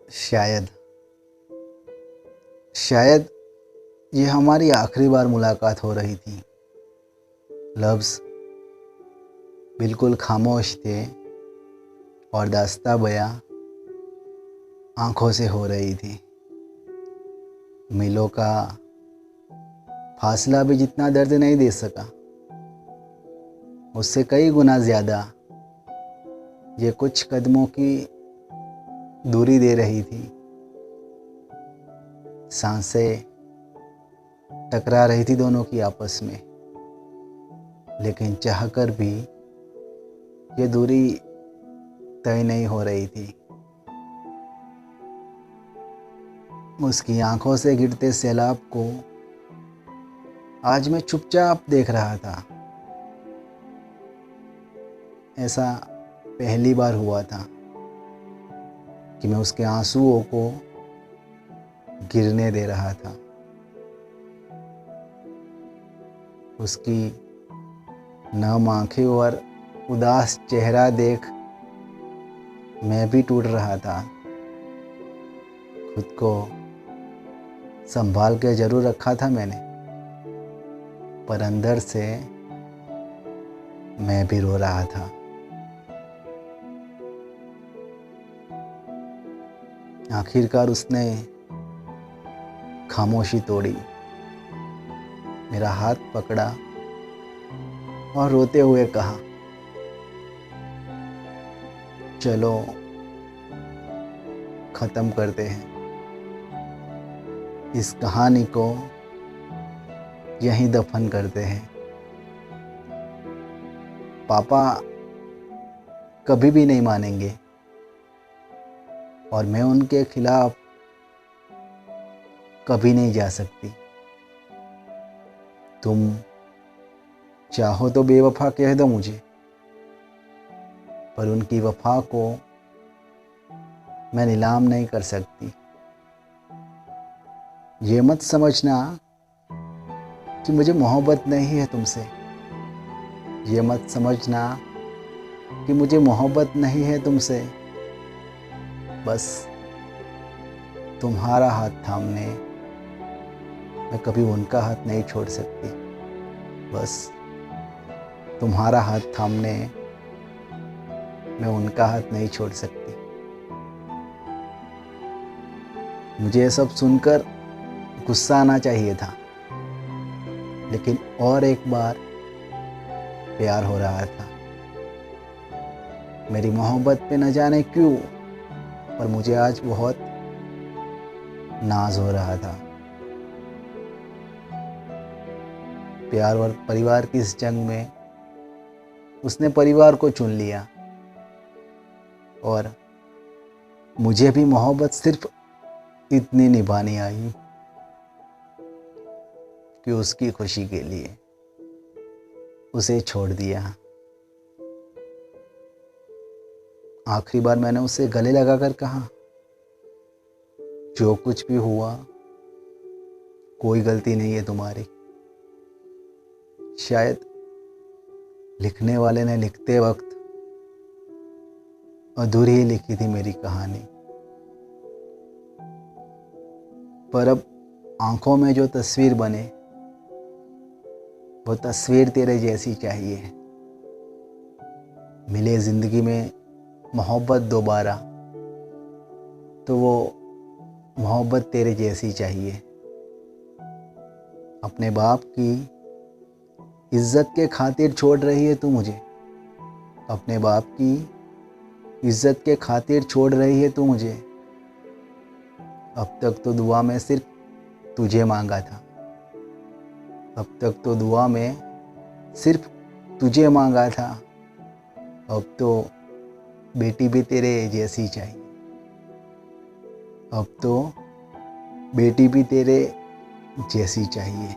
शायद शायद ये हमारी आखिरी बार मुलाकात हो रही थी। लफ्ज़ बिल्कुल खामोश थे और दास्तां बयां आँखों से हो रही थी। मीलों का फासला भी जितना दर्द नहीं दे सका, उससे कई गुना ज़्यादा ये कुछ कदमों की दूरी दे रही थी। सांसें टकरा रही थी दोनों की आपस में, लेकिन चाहकर भी ये दूरी तय नहीं हो रही थी। उसकी आंखों से गिरते सैलाब को आज मैं चुपचाप देख रहा था। ऐसा पहली बार हुआ था कि मैं उसके आंसुओं को गिरने दे रहा था। उसकी नम आंखें और उदास चेहरा देख मैं भी टूट रहा था। खुद को संभाल के जरूर रखा था मैंने, पर अंदर से मैं भी रो रहा था। आखिरकार उसने खामोशी तोड़ी, मेरा हाथ पकड़ा और रोते हुए कहा, चलो ख़त्म करते हैं इस कहानी को, यहीं दफन करते हैं। पापा कभी भी नहीं मानेंगे और मैं उनके खिलाफ कभी नहीं जा सकती। तुम चाहो तो बेवफा कह दो मुझे, पर उनकी वफा को मैं नीलाम नहीं कर सकती। ये मत समझना कि मुझे मोहब्बत नहीं है तुमसे। ये मत समझना कि मुझे मोहब्बत नहीं है तुमसे। बस तुम्हारा हाथ थामने मैं कभी उनका हाथ नहीं छोड़ सकती। बस तुम्हारा हाथ थामने मैं उनका हाथ नहीं छोड़ सकती। मुझे ये सब सुनकर गुस्सा आना चाहिए था, लेकिन और एक बार प्यार हो रहा था। मेरी मोहब्बत पे न जाने क्यों, पर मुझे आज बहुत नाज हो रहा था। प्यार और परिवार की इस जंग में उसने परिवार को चुन लिया और मुझे भी मोहब्बत सिर्फ इतनी निभानी आई कि उसकी खुशी के लिए उसे छोड़ दिया। आखिरी बार मैंने उसे गले लगाकर कहा, जो कुछ भी हुआ कोई गलती नहीं है तुम्हारी। शायद लिखने वाले ने लिखते वक्त अधूरी ही लिखी थी मेरी कहानी, पर अब आंखों में जो तस्वीर बने वो तस्वीर तेरे जैसी चाहिए। मिले ज़िंदगी में मोहब्बत दोबारा, तो वो मोहब्बत तेरे जैसी चाहिए। अपने बाप की इज्जत के खातिर छोड़ रही है तू मुझे। अपने बाप की इज्जत के खातिर छोड़ रही है तू मुझे। अब तक तो दुआ में सिर्फ तुझे मांगा था। अब तक तो दुआ में सिर्फ तुझे मांगा था। अब तो बेटी भी तेरे जैसी चाहिए। अब तो बेटी भी तेरे जैसी चाहिए।